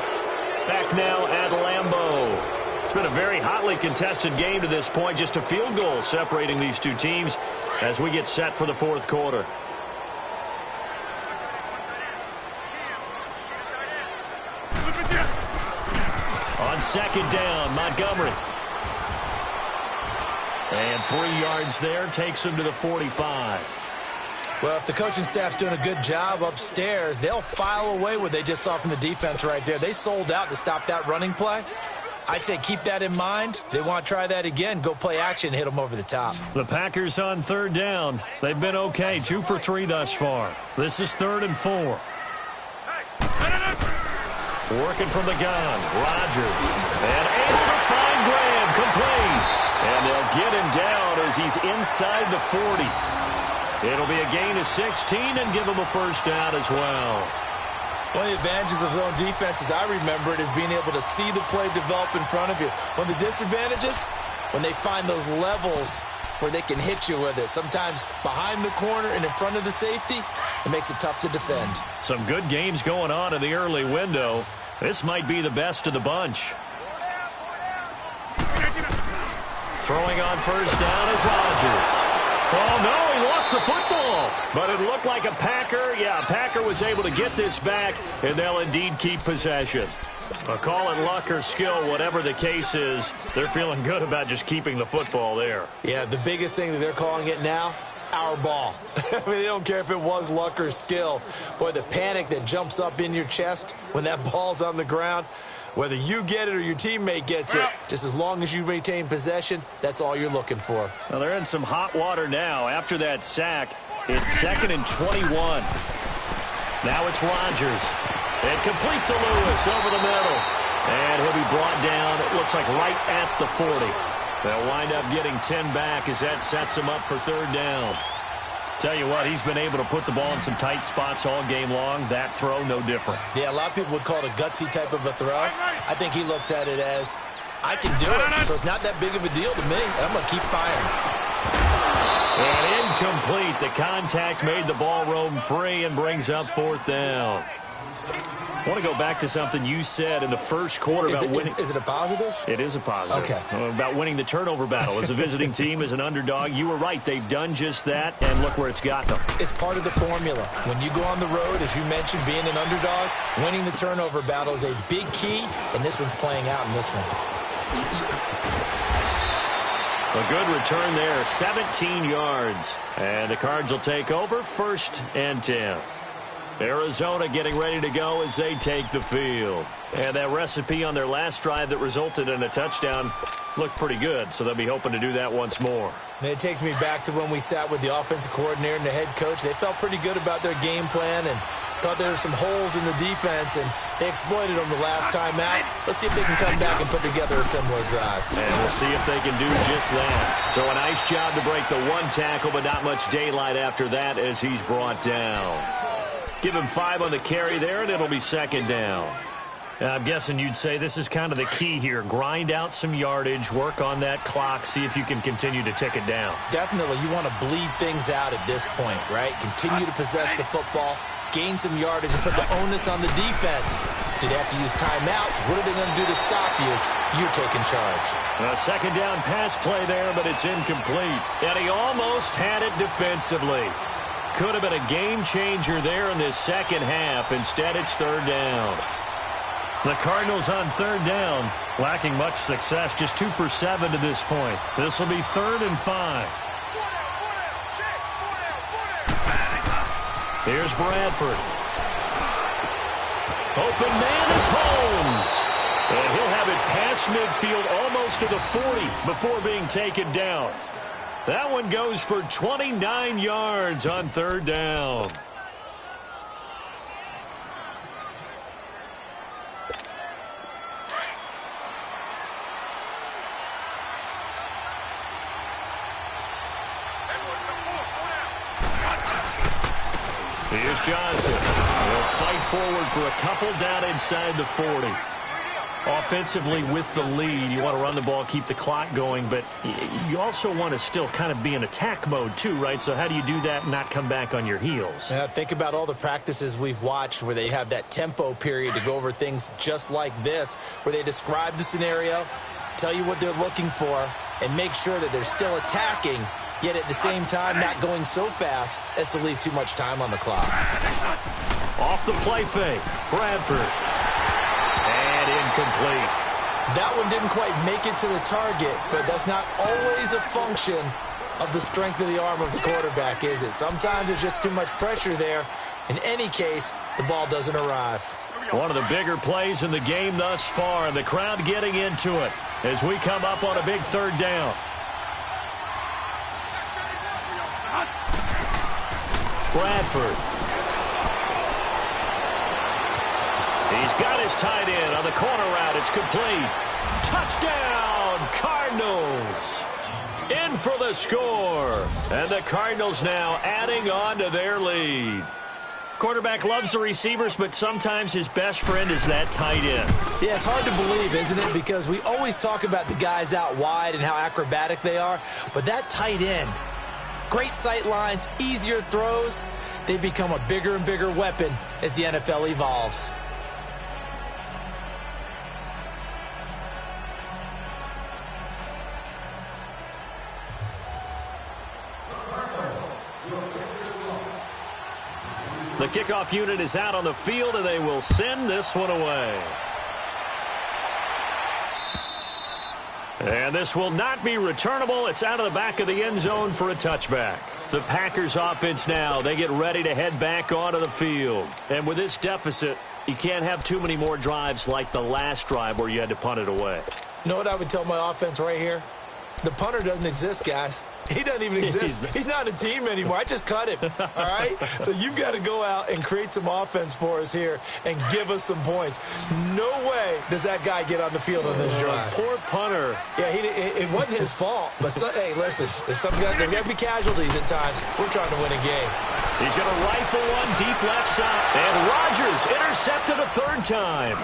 Back now at Lambeau. It's been a very hotly contested game to this point. Just a field goal separating these two teams as we get set for the fourth quarter. On second down, Montgomery. And 3 yards there takes him to the 45. Well, if the coaching staff's doing a good job upstairs, they'll file away what they just saw from the defense right there. They sold out to stop that running play. I'd say keep that in mind. They want to try that again. Go play action, hit them over the top. The Packers on third down. They've been okay, 2 for 3 thus far. This is 3rd and 4. Working from the gun, Rodgers. And able to find Graham, complete. And they'll get him down as he's inside the 40. It'll be a gain of 16 and give him a first down as well. One of the advantages of zone defense, as I remember it, is being able to see the play develop in front of you. One of the disadvantages, when they find those levels where they can hit you with it, sometimes behind the corner and in front of the safety, it makes it tough to defend. Some good games going on in the early window. This might be the best of the bunch. Throwing on first down is Rodgers. Oh, no, he lost the football. But it looked like a Packer. Yeah, a Packer was able to get this back, and they'll indeed keep possession. Call it luck or skill, whatever the case is, they're feeling good about just keeping the football there. Yeah, the biggest thing that they're calling it now, our ball. I mean, they don't care if it was luck or skill. Boy, the panic that jumps up in your chest when that ball's on the ground, whether you get it or your teammate gets it, just as long as you retain possession, that's all you're looking for. Well, they're in some hot water now. After that sack, it's 2nd and 21. Now it's Rodgers. And complete to Lewis over the middle. And he'll be brought down, it looks like right at the 40. They'll wind up getting 10 back as that sets him up for third down. Tell you what, he's been able to put the ball in some tight spots all game long. That throw, no different. Yeah, a lot of people would call it a gutsy type of a throw. I think he looks at it as, I can do it, so it's not that big of a deal to me. I'm going to keep firing. And incomplete. The contact made the ball roam free and brings up fourth down. I want to go back to something you said in the first quarter about winning. Is it a positive? It is a positive. Okay. About winning the turnover battle. As a visiting team, as an underdog, you were right. They've done just that, and look where it's got them. It's part of the formula. When you go on the road, as you mentioned, being an underdog, winning the turnover battle is a big key, and this one's playing out in this one. A good return there, 17 yards. And the Cards will take over, 1st and 10. Arizona getting ready to go as they take the field. And that recipe on their last drive that resulted in a touchdown looked pretty good, so they'll be hoping to do that once more. And it takes me back to when we sat with the offensive coordinator and the head coach. They felt pretty good about their game plan and thought there were some holes in the defense, and they exploited them the last time out. Let's see if they can come back and put together a similar drive. And we'll see if they can do just that. So a nice job to break the one tackle, but not much daylight after that as he's brought down. Give him 5 on the carry there, and it'll be 2nd down. I'm guessing you'd say this is kind of the key here. Grind out some yardage, work on that clock, see if you can continue to tick it down. Definitely. You want to bleed things out at this point, right? Continue to possess the football, gain some yardage, and put the onus on the defense. Do they have to use timeouts? What are they going to do to stop you? you're taking charge. A second down pass play there, but it's incomplete. And he almost had it defensively. Could have been a game changer there in this second half. Instead, it's third down. The Cardinals on third down, lacking much success, just 2 for 7 to this point. This will be 3rd and 5. Here's Bradford. Open man is Holmes. And he'll have it past midfield almost to the 40 before being taken down. That one goes for 29 yards on third down. Here's Johnson. He'll fight forward for a couple down inside the 40. Offensively with the lead, you want to run the ball, keep the clock going, but you also want to still kind of be in attack mode too, right? So how do you do that and not come back on your heels? Yeah, think about all the practices we've watched where they have that tempo period to go over things just like this, where they describe the scenario, tell you what they're looking for, and make sure that they're still attacking, yet at the same time not going so fast as to leave too much time on the clock. Off the play fake, Bradford. And incomplete. That one didn't quite make it to the target, but that's not always a function of the strength of the arm of the quarterback, is it? Sometimes there's just too much pressure there. In any case, the ball doesn't arrive. One of the bigger plays in the game thus far, and the crowd getting into it as we come up on a big third down. Bradford. He's got his tight end on the corner route. It's complete. Touchdown, Cardinals. In for the score. And the Cardinals now adding on to their lead. Quarterback loves the receivers, but sometimes his best friend is that tight end. Yeah, it's hard to believe, isn't it? Because we always talk about the guys out wide and how acrobatic they are. But that tight end, great sight lines, easier throws, they become a bigger and bigger weapon as the NFL evolves. The kickoff unit is out on the field, and they will send this one away. And this will not be returnable. It's out of the back of the end zone for a touchback. The Packers offense now, they get ready to head back onto the field. And with this deficit, you can't have too many more drives like the last drive where you had to punt it away. You know what I would tell my offense right here? The punter doesn't exist, guys. He doesn't even exist. He's not a team anymore. I just cut him, all right? So you've got to go out and create some offense for us here and give us some points. No way does that guy get on the field on this drive. Poor punter. Yeah, it wasn't his fault. But, hey, listen, there's going to be casualties at times. We're trying to win a game. He's going to rifle one deep left side. And Rodgers intercepted a third time.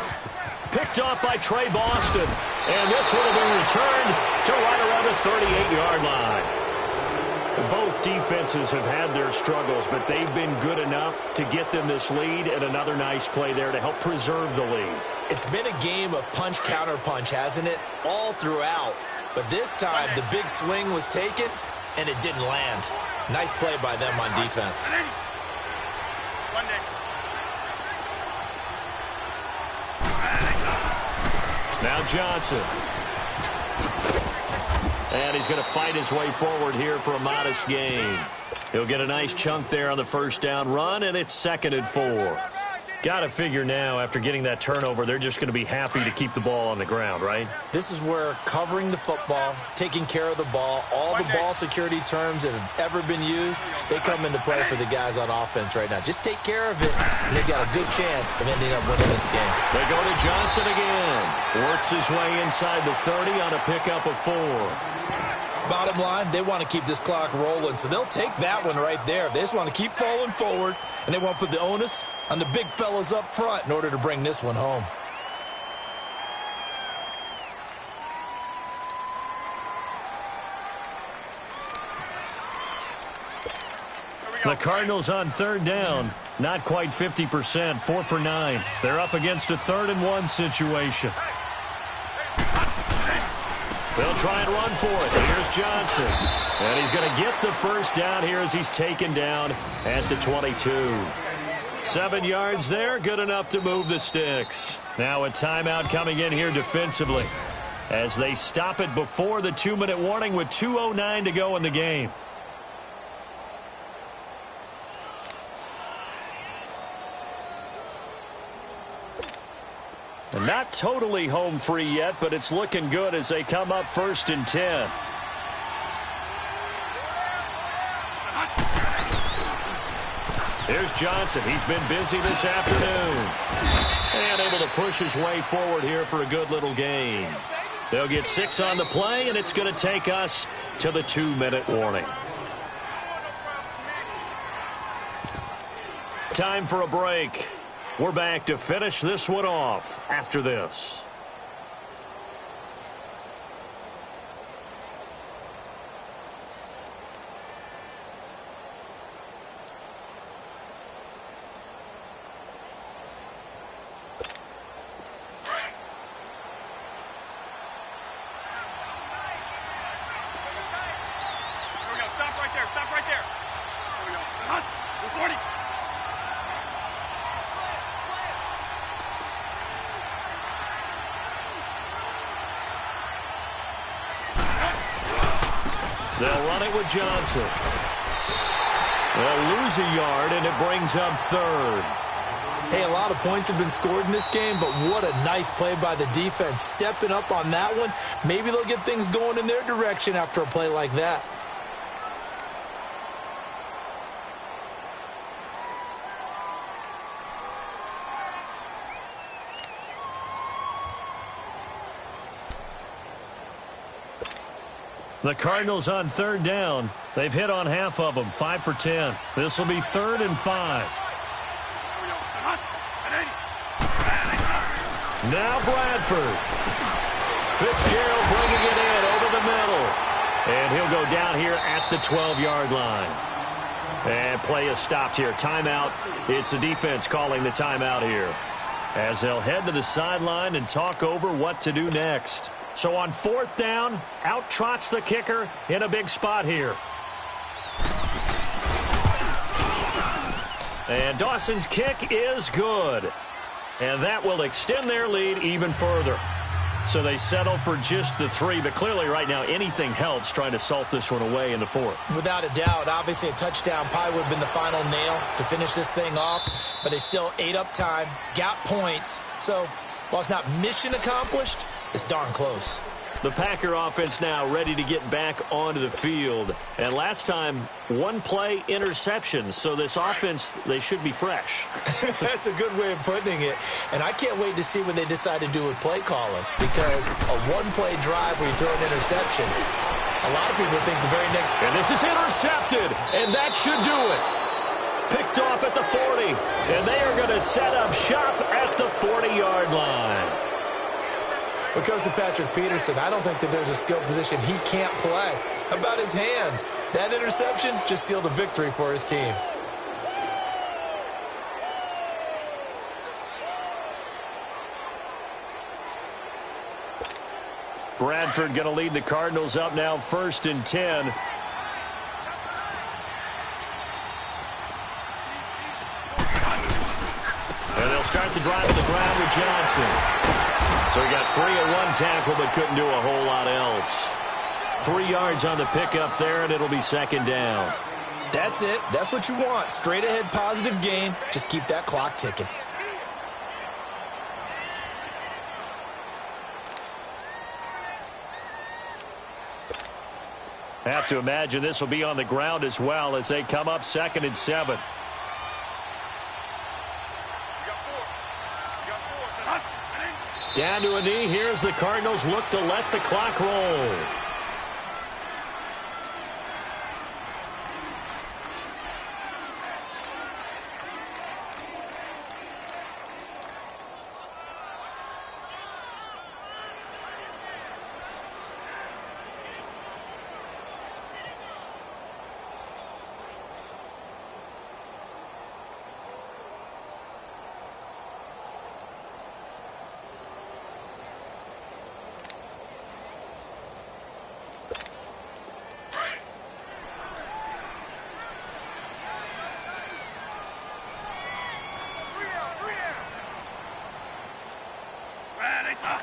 Picked off by Trey Boston. And this will have been returned to right around the 38-yard line. Both defenses have had their struggles, but they've been good enough to get them this lead, and another nice play there to help preserve the lead. It's been a game of punch-counter-punch, hasn't it? All throughout. But this time, the big swing was taken, and it didn't land. Nice play by them on defense. Now Johnson. And he's going to fight his way forward here for a modest gain. He'll get a nice chunk there on the first down run, and it's 2nd and 4. Got to figure now, after getting that turnover, they're just going to be happy to keep the ball on the ground, right? This is where covering the football, taking care of the ball, all the ball security terms that have ever been used, they come into play for the guys on offense right now. Just take care of it, and they've got a good chance of ending up winning this game. They go to Johnson again. Works his way inside the 30 on a pickup of 4. Bottom line, they want to keep this clock rolling, so they'll take that one right there. They just want to keep falling forward, and they want to put the onus on the big fellas up front in order to bring this one home. The Cardinals on third down, not quite 50%, 4 for 9. They're up against a 3rd and 1 situation. They'll try and run for it. Here's Johnson. And he's going to get the first down here as he's taken down at the 22. 7 yards there, good enough to move the sticks. Now a timeout coming in here defensively as they stop it before the 2-minute warning with 2:09 to go in the game. Not totally home free yet, but it's looking good as they come up 1st and 10. Here's Johnson. He's been busy this afternoon. And able to push his way forward here for a good little gain. They'll get 6 on the play, and it's going to take us to the 2-minute warning. Time for a break. We're back to finish this one off after this. Stop right there. Stop right there. There we go. 40. They'll run it with Johnson. They'll lose a yard, and it brings up 3rd. Hey, a lot of points have been scored in this game, but what a nice play by the defense. Stepping up on that one, maybe they'll get things going in their direction after a play like that. The Cardinals on 3rd down. They've hit on half of them, 5 for 10. This will be 3rd and 5. Now Bradford. Fitzgerald bringing it in over the middle. And he'll go down here at the 12-yard line. And play is stopped here. Timeout. It's the defense calling the timeout here, as they'll head to the sideline and talk over what to do next. So on 4th down, out trots the kicker in a big spot here. And Dawson's kick is good. And that will extend their lead even further. So they settle for just the 3, but clearly right now anything helps trying to salt this one away in the 4th. Without a doubt, obviously a touchdown probably would have been the final nail to finish this thing off, but they still ate up time, got points. So while it's not mission accomplished, it's darn close. The Packer offense now ready to get back onto the field. And last time, 1 play interception. So this offense, they should be fresh. That's a good way of putting it. And I can't wait to see what they decide to do with play calling. Because a 1-play drive where you throw an interception, a lot of people think the very next... And this is intercepted. And that should do it. Picked off at the 40. And they are going to set up shop at the 40-yard line. Because of Patrick Peterson, I don't think that there's a skill position he can't play. How about his hands? That interception just sealed a victory for his team. Bradford going to lead the Cardinals up now 1st and 10. And they'll start the drive on the ground with Johnson. So he got free at 1 tackle, but couldn't do a whole lot else. 3 yards on the pickup there, and it'll be 2nd down. That's it. That's what you want. Straight ahead positive gain. Just keep that clock ticking. Have to imagine this will be on the ground as well as they come up 2nd and 7. Down to a knee. Here's the Cardinals look to let the clock roll.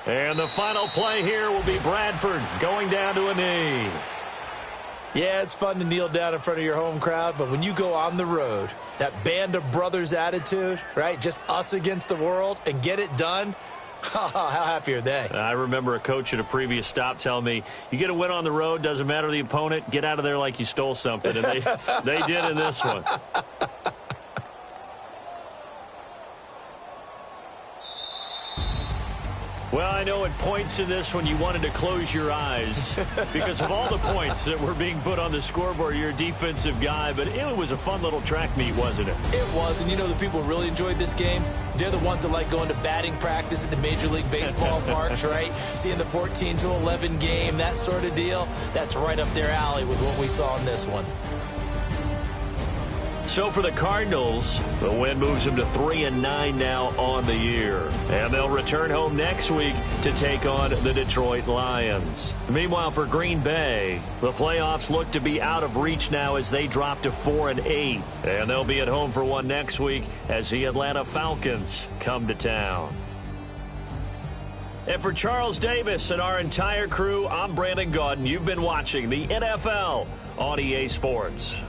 And the final play here will be Bradford going down to a knee. Yeah, it's fun to kneel down in front of your home crowd, but when you go on the road, that band of brothers attitude, right, just us against the world, and get it done, how happy are they? I remember a coach at a previous stop telling me, you get a win on the road, doesn't matter the opponent, get out of there like you stole something, and they did in this one. Well, I know at points in this one you wanted to close your eyes because of all the points that were being put on the scoreboard. You're a defensive guy, but it was a fun little track meet, wasn't it? It was, and you know the people who really enjoyed this game? They're the ones that like going to batting practice at the Major League Baseball parks, right? Seeing the 14-11 game, that sort of deal. That's right up their alley with what we saw in this one. So for the Cardinals, the win moves them to 3-9 now on the year. And they'll return home next week to take on the Detroit Lions. Meanwhile, for Green Bay, the playoffs look to be out of reach now as they drop to 4-8. And they'll be at home for one next week as the Atlanta Falcons come to town. And for Charles Davis and our entire crew, I'm Brandon Gaudin. You've been watching the NFL on EA Sports.